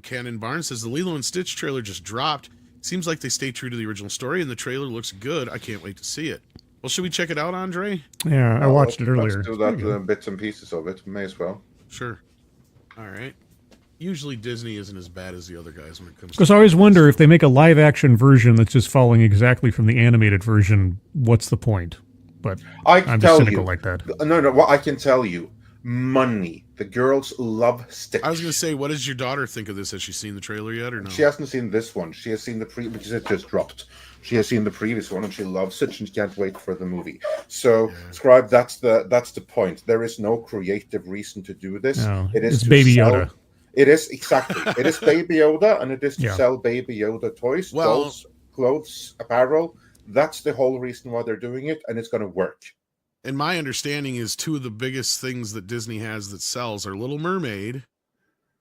Cannon Barnes says the Lilo and Stitch trailer just dropped. Seems like they stay true to the original story, and the trailer looks good. I can't wait to see it. Well, should we check it out, Andre? Yeah, I watched it earlier. Let's do that, bits and pieces of it. May as well. Sure. All right. Usually Disney isn't as bad as the other guys when it comes to... Because I always wonder, if they make a live-action version that's just following exactly from the animated version, what's the point? But I'm just cynical like that. No, what I can tell you, money. The girls love Stitch. I was going to say, what does your daughter think of this? Has she seen the trailer yet or no? She hasn't seen this one. She has seen the because it just dropped. She has seen the previous one and she loves it and she can't wait for the movie. So, Scribe, that's the point. There is no creative reason to do this. No, it is it's Baby Yoda. It is, exactly. It is Baby Yoda, and it is to sell Baby Yoda toys, clothes, apparel. That's the whole reason why they're doing it, and it's going to work. And my understanding is two of the biggest things that Disney has that sells are Little Mermaid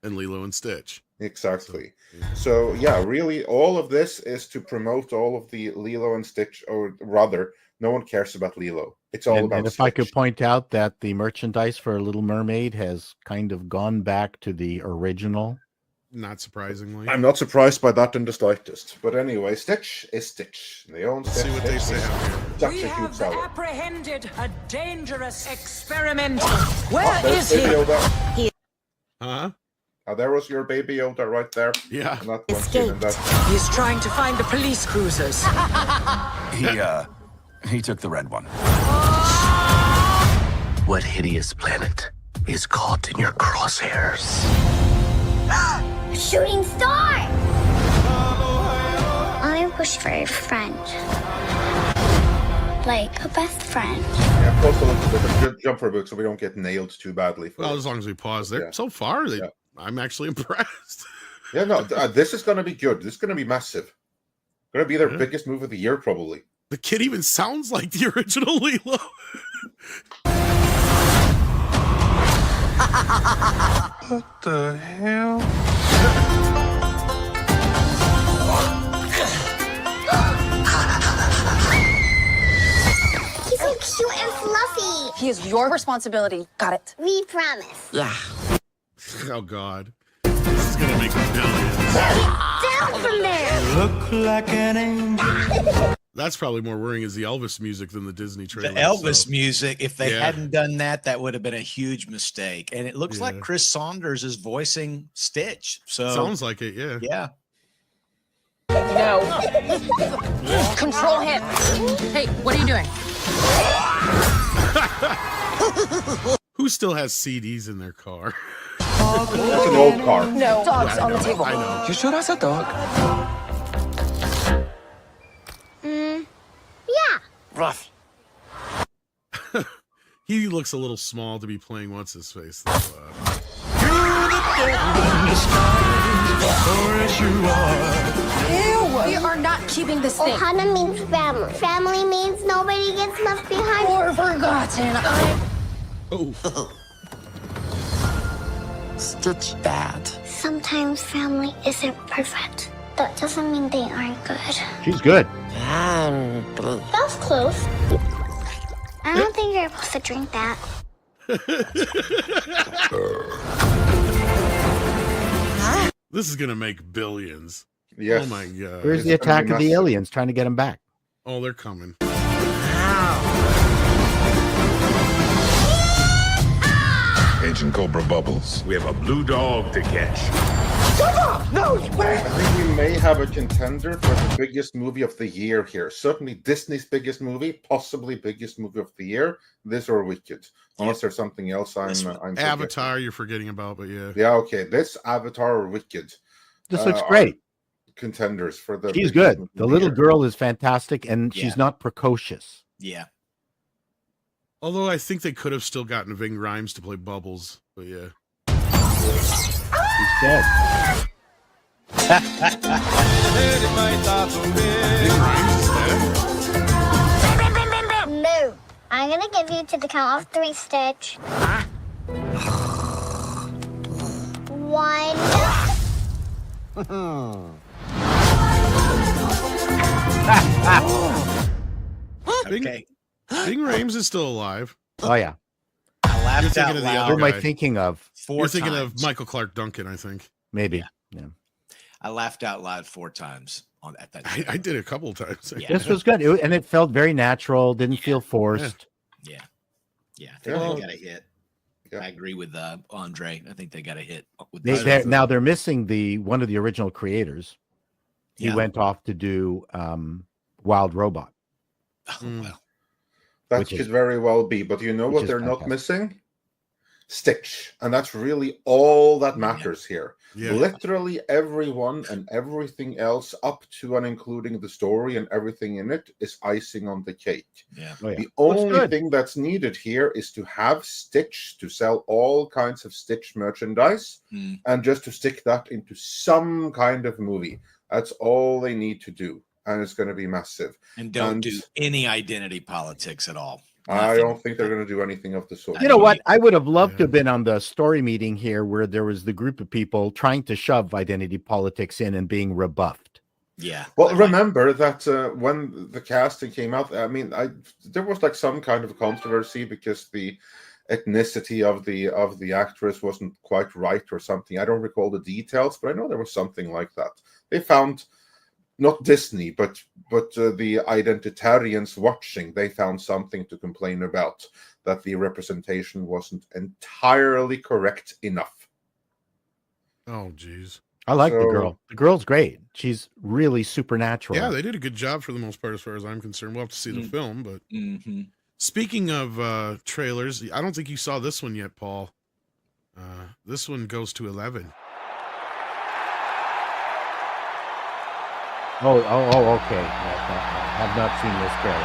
and Lilo and Stitch. Exactly. So, yeah, really, all of this is to promote all of the Lilo and Stitch, or rather, no one cares about Lilo. It's all about And if Stitch. I could point out that the merchandise for Little Mermaid has kind of gone back to the original. Not surprisingly. I'm not surprised by that in the slightest. But anyway, Stitch is Stitch. They own Stitch. See what they say. We have apprehended a dangerous experiment. Where is he? Huh? There was your Baby Yoda right there. Yeah. Escaped. He's trying to find the police cruisers. He took the red one. What hideous planet is caught in your crosshairs? A shooting star! I wish for a friend. Like a best friend. Yeah, post a little bit of jumper book so we don't get nailed too badly. Well, as long as we pause there. Yeah. So far, I'm actually impressed. Yeah, no, this is going to be good. This is going to be massive. Going to be their biggest move of the year, probably. The kid even sounds like the original Lilo. What the hell? He's so cute and fluffy. He is your responsibility. Got it. We promise. Yeah. Oh, God. This is going to make billions. Down from there. Look like an angel. That's probably more worrying is the Elvis music than the Disney trailer. The Elvis music, if they hadn't done that, that would have been a huge mistake. And it looks like Chris Saunders is voicing Stitch. So sounds like it, yeah. Yeah. No. Control him. Hey, what are you doing? Who still has CDs in their car? It's an old car. No. Dogs on the table. I know. You sure that's a dog? Yeah. Rough. He looks a little small to be playing what's his face. Ew. We are not keeping this thing. Ohana means family. Family means nobody gets left behind or forgotten. Oh. Stitch bad. Sometimes family isn't perfect. That doesn't mean they aren't good. She's good. That's close. I don't think you're supposed to drink that. This is gonna make billions. Yes. Oh my God. Where's the attack of the aliens trying to get him back? Oh, they're coming. Agent Cobra Bubbles. We have a blue dog to catch. No, I think we may have a contender for the biggest movie of the year here. Certainly Disney's biggest movie, possibly biggest movie of the year. This or Wicked, unless there's something else I'm Avatar you're forgetting about, but yeah. Yeah, okay. This, Avatar, or Wicked. This looks great. Contenders for the. She's good. The little girl is fantastic, and she's not precocious. Yeah. Although I think they could have still gotten Ving Rhames to play Bubbles, but yeah. He's dead. No. I'm gonna give you to the count of 3, Stitch. 1. Okay. Ving Rhames is still alive. Oh, yeah. I laughed You're out thinking of the loud. Who am I guy. thinking of? Four You're thinking times. of Michael Clark Duncan, I think. Maybe. Yeah. I laughed out loud 4 times at that. I did a couple of times. Yeah. This was good, and it felt very natural. Didn't feel forced. Yeah. I think they got a hit. Yeah. I agree with Andre. I think they got a hit. With Now they're missing one of the original creators. He Yeah. went off to do Wild Robot. Oh, well. That could very well be, but you know what they're not missing? Stitch. And that's really all that matters here. Yeah. Literally everyone and everything else up to and including the story and everything in it is icing on the cake. Yeah. Oh, yeah. The only thing that's needed here is to have Stitch, to sell all kinds of Stitch merchandise, and just to stick that into some kind of movie. That's all they need to do. And it's going to be massive. And don't do any identity politics at all. I don't think they're going to do anything of the sort. You know what? I would have loved to have been on the story meeting here where there was the group of people trying to shove identity politics in and being rebuffed. Yeah. Well, remember that when the casting came out, I mean, there was like some kind of controversy because the ethnicity of the actress wasn't quite right or something. I don't recall the details, but I know there was something like that. They found, not Disney, but the identitarians watching, they found something to complain about, that the representation wasn't entirely correct enough. Oh, geez. I like the girl. The girl's great. She's really supernatural. Yeah, they did a good job for the most part, as far as I'm concerned. We'll have to see the film, but speaking of trailers, I don't think you saw this one yet, Paul. This one goes to 11. Oh, okay. I have not seen this trailer.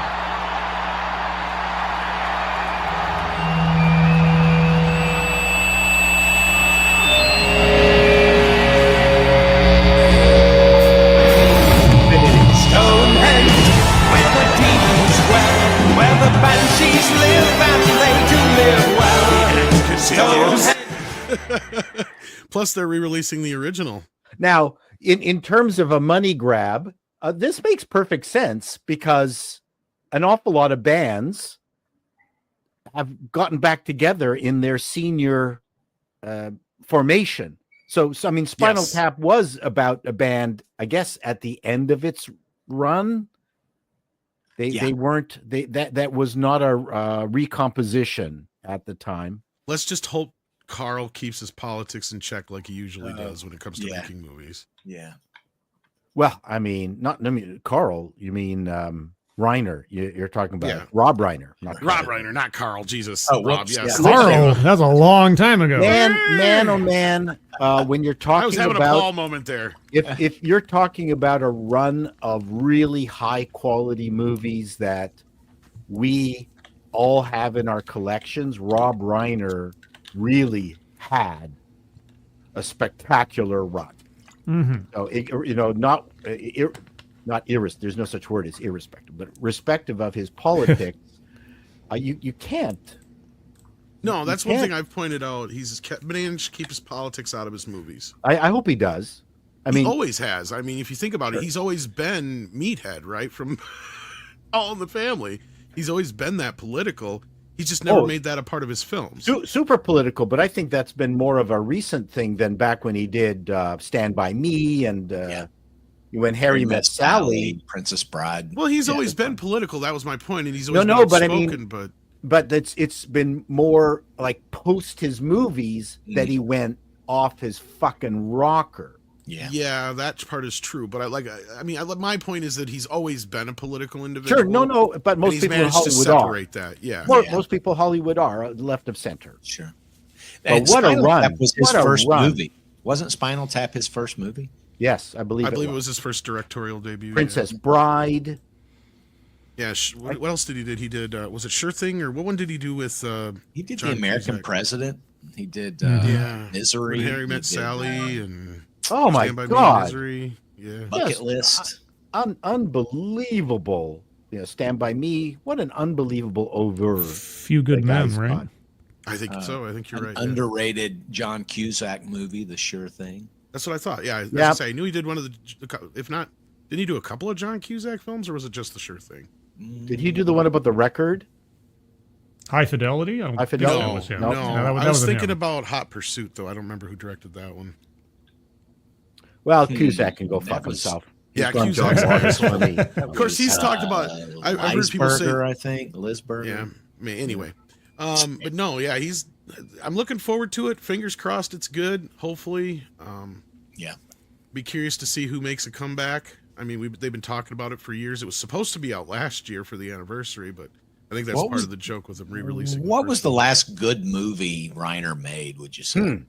Stonehenge, where the demons dwell, where the banshees live and they do live well. Plus, they're re-releasing the original. Now, in terms of a money grab, this makes perfect sense because an awful lot of bands have gotten back together in their senior formation. So I mean, Spinal Tap was about a band, I guess, at the end of its run. They weren't that was not a recomposition at the time. Let's just hope Carl keeps his politics in check like he usually does when it comes to making movies. Yeah. Well, I mean, Carl. You mean Reiner? You're talking about Rob Reiner, not Rob Reiner, not Carl. Jesus, oh, Rob. Yes, Carl. That's a long time ago. Man, oh man! When you're talking I was having about a Paul moment there. If you're talking about a run of really high quality movies that we all have in our collections, Rob Reiner really had a spectacular run. So there's no such word as irrespective, but respective of his politics, you can't. No, that's one thing I've pointed out. He's managed to keep his politics out of his movies. I hope he does. He always has. I mean, if you think about it, he's always been Meathead, right? From All in the Family. He's always been that political. He's just never made that a part of his films. Super political, but I think that's been more of a recent thing than back when he did Stand By Me and when Harry Met Sally, Princess Bride. Well, he's always been political. That was my point, and he's always been outspoken, but it's been more like post his movies that he went off his fucking rocker. Yeah, that part is true. But my point is that he's always been a political individual. Sure, but most people in Hollywood separate that. Yeah, most people in Hollywood are left of center. Sure. But what a run! Tap was his first movie. Wasn't Spinal Tap his first movie? Yes, I believe it was his first directorial debut. Princess Bride. Yeah. What else did he did? He did. Was it Sure Thing, or what one did he do with? He did The American President. He did Misery. When Harry Met Sally and. Oh my God! Yeah. Bucket List. Unbelievable. Stand By Me. What an unbelievable over. Few Good Men, right? I think so. I think you're right. Underrated John Cusack movie, The Sure Thing. That's what I thought. Yeah, I knew he did one of the. If not, didn't he do a couple of John Cusack films, or was it just The Sure Thing? Did he do the one about the record? High Fidelity? High Fidelity. No, that was him. No, that I was thinking him. about Hot Pursuit, though. I don't remember who directed that one. Well, Cusack can go fuck himself. Yeah, Cusack's funny. Of course, he's talked about. I've heard people say. I think Lisberger. Yeah. Anyway, but no, yeah, I'm looking forward to it. Fingers crossed, it's good. Hopefully, yeah. Be curious to see who makes a comeback. I mean, they've been talking about it for years. It was supposed to be out last year for the anniversary, but I think that's part of the joke with them re-releasing. What was the last good movie Reiner made? Would you say?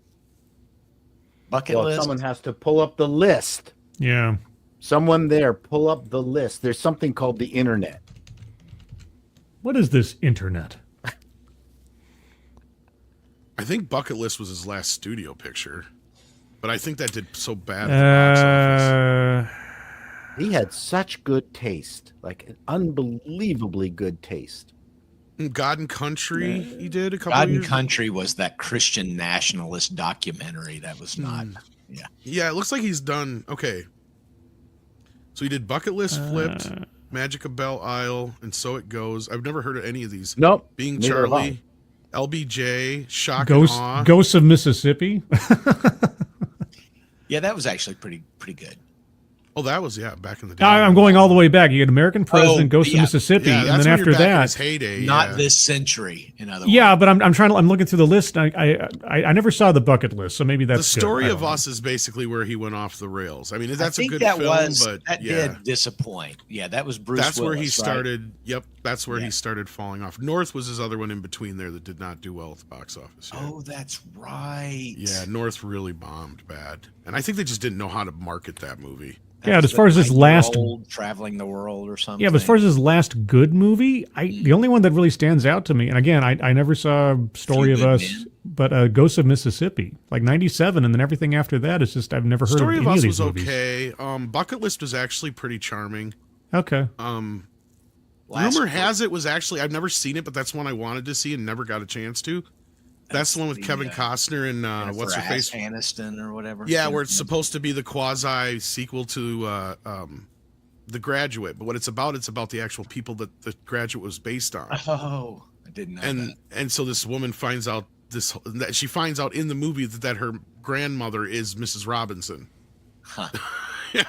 Bucket list. Someone has to pull up the list. Yeah. Someone there, pull up the list. There's something called the internet. What is this internet? I think Bucket List was his last studio picture, but I think that did so bad at the box office. He had such good taste, like an unbelievably good taste. God and Country, he did a couple of God years and Country was that Christian nationalist documentary that was not. Yeah, it looks like he's done. Okay. So he did Bucket List, Flipped, Magic of Belle Isle, and So It Goes. I've never heard of any of these. Nope. Being Charlie, LBJ, Shock and Awe. Ghosts of Mississippi. Yeah, that was actually pretty good. Oh, that was back in the day. I'm going all the way back. You had American President, Ghost of Mississippi, and then after that, his heyday, not this century. In other words, but I'm looking through the list. I never saw the Bucket List, so maybe that's the story of us is basically where he went off the rails. I mean, that's a good film, but that did disappoint. Yeah, that was Bruce. That's Willis, where he started. Right? Yep, that's where he started falling off. North was his other one in between there that did not do well at the box office. Yeah. Oh, that's right. Yeah, North really bombed bad, and I think they just didn't know how to market that movie. But as far as his last traveling the world or something. Yeah, but as far as his last good movie, the only one that really stands out to me, and again, I never saw Story of Us, but Ghosts of Mississippi, like '97, and then everything after that is just I've never heard Story of of any Us of these was movies. okay. Bucket List was actually pretty charming. Okay. Rumor has it was actually I've never seen it, but that's one I wanted to see and never got a chance to. That's the one with Kevin Costner and what's her face, Aniston or whatever. Yeah, where it's supposed to be the quasi sequel to The Graduate, but what it's about the actual people that The Graduate was based on. Oh, I didn't know that. And so this woman finds out she finds out in the movie that her grandmother is Mrs. Robinson. Huh. Yeah,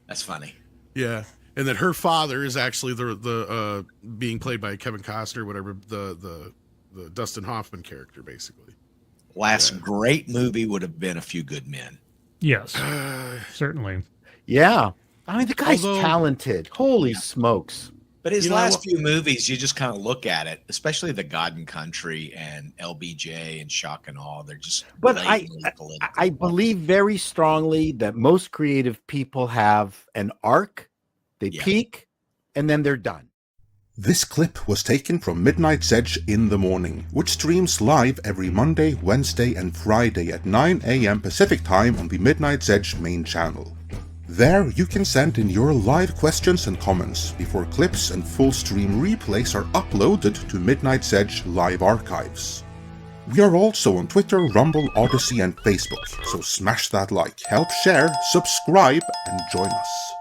that's funny. Yeah, and that her father is actually the being played by Kevin Costner, whatever the Dustin Hoffman character, basically. Last great movie would have been A Few Good Men. Yes, certainly. Yeah. I mean, the guy's talented. Holy smokes. But his last few movies, you just kind of look at it, especially the God and Country and LBJ and Shock and Awe. They're just But I believe very strongly that most creative people have an arc, they peak, and then they're done. This clip was taken from Midnight's Edge in the Morning, which streams live every Monday, Wednesday, and Friday at 9 a.m. Pacific Time on the Midnight's Edge main channel. There, you can send in your live questions and comments before clips and full stream replays are uploaded to Midnight's Edge live archives. We are also on Twitter, Rumble, Odyssey, and Facebook, so smash that like, help share, subscribe, and join us.